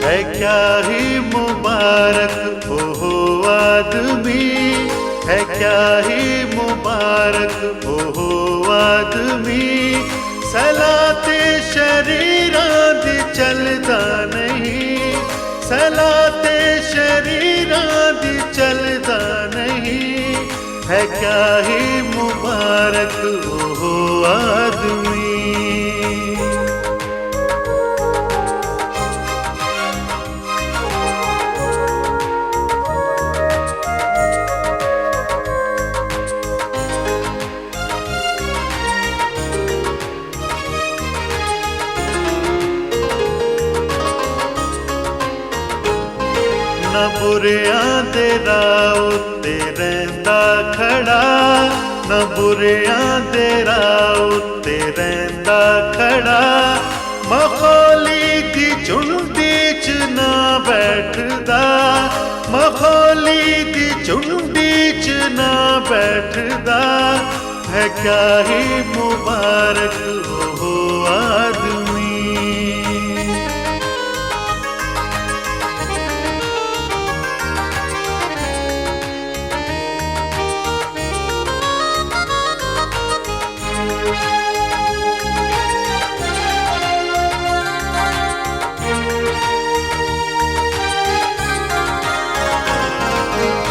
है क्या ही मुबारक ओहो आदमी, है क्या ही मुबारक ओहो आदमी। सलाते शरीरां दी चलदा नहीं, सलाते शरीरां दी चलदा नहीं। है क्या ही मुबारक ओहो आदमी। न बुरियां दे राह उत्ते रहिंदा खड़ा, न बुरियां दे राह उत्ते रहिंदा खड़ा। मखौली दी झुंडी च ना बैठदा, मखौली दी झुंडी च ना बैठदा। है क्या ही मुबारक ओहो आदमी।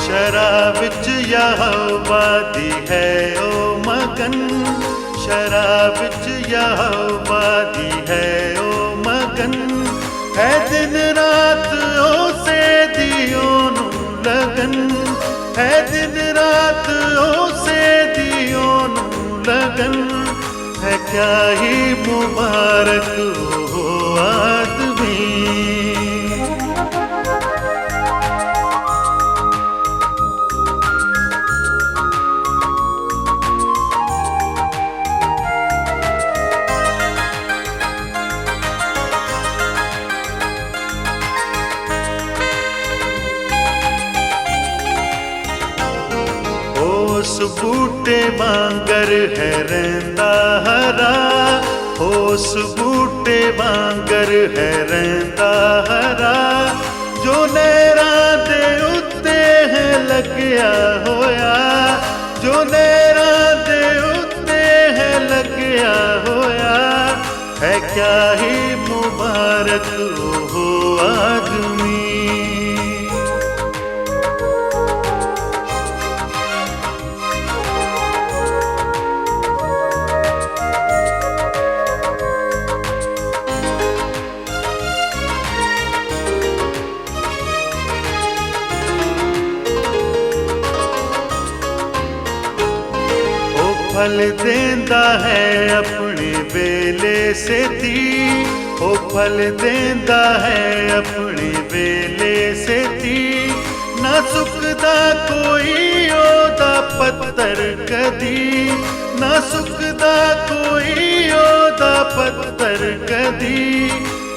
शराब विच यहोवा दी है ओ मगन, शराब विच यहोवा दी है ओ मगन। है दिन रात उसे दी ओनू लगन, है दिन रात उसे दी ओनू लगन। है क्या ही मुबारक ओहो आदमी। उस बूटे वांगर है रहिंदा हरा, उस बूटे वांगर है रहिंदा हरा। जो नहरां दे उत्ते है लग्या होया, जो नहरां दे उत्ते है लग्या होया। है क्या ही मुबारक ओहो आदमी। फल देंदा है अपने वेले सेती, ओ फल देंदा है अपने वेले सेती। ना सुकदा कोई ओदा पत्थर कदी, ना सुकदा कोई ओदा पत्थर कदी।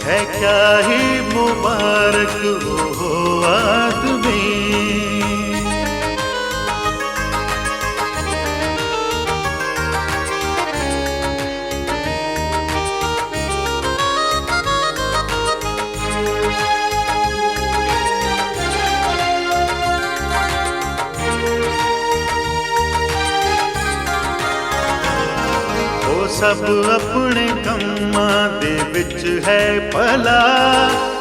है क्या ही मुबारक ओहो आदमी। सब अपने कम्मां दे विच है भला,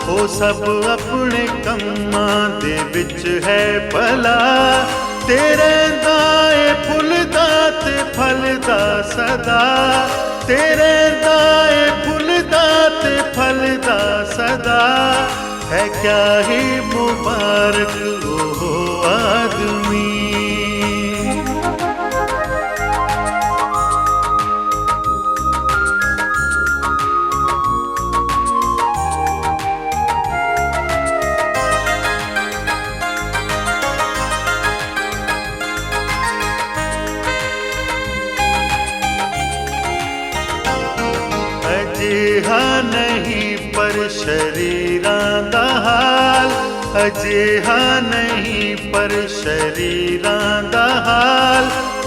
ओ सब अपने कम्मां दे विच है भला। तेरे दाए फुलदा ते फलदा सदा, तेरे दाए फुलदा ते फलदा सदा। है क्या ही मुबारक ओहो आदमी। अजिहा नहीं पर शरीरां दा हाल, अजिहा नहीं पर शरीरां दा हाल।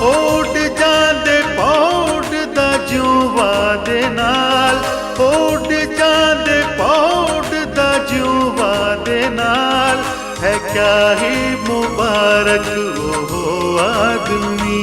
उड जांदे पौड दा ज्यों वादे नाल, उड जांदे पौड दा ज्यों क्या ही मुबारक वो आदमी।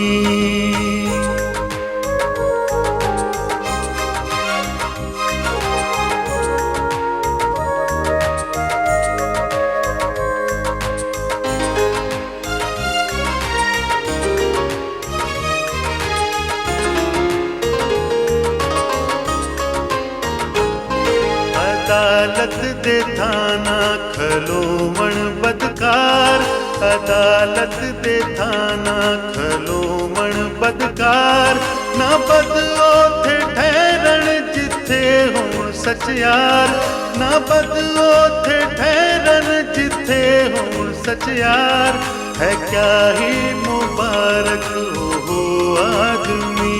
अदालत दे थाना खलोमण बदकार, अदालत दे थाना खलोमण बदकार, ना बद ओथे ठहरन जिथे होण सचयार, ना बद ओथे ठहरन जिथे होण सचयार। है क्या ही मुबारक वो आदमी।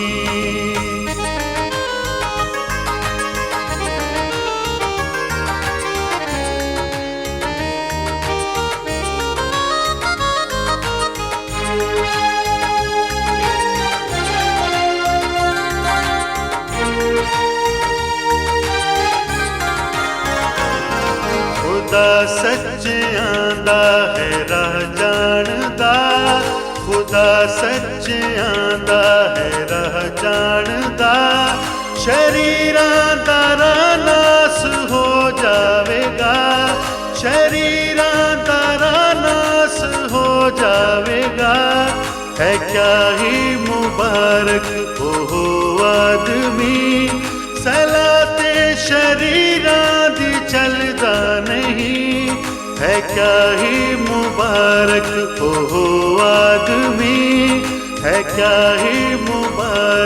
खुदा सच्चियां दा है राह जानदा, खुदा सच्चियां दा है राह जानदा। शरीरां दा नास हो जावेगा, शरीरां दा नास हो जावेगा। है क्या ही मुबारक वो आदमी, सलाते शरीरां दी चलदा नहीं। है क्या ही मुबारक वो आदमी, है क्या ही मुबारक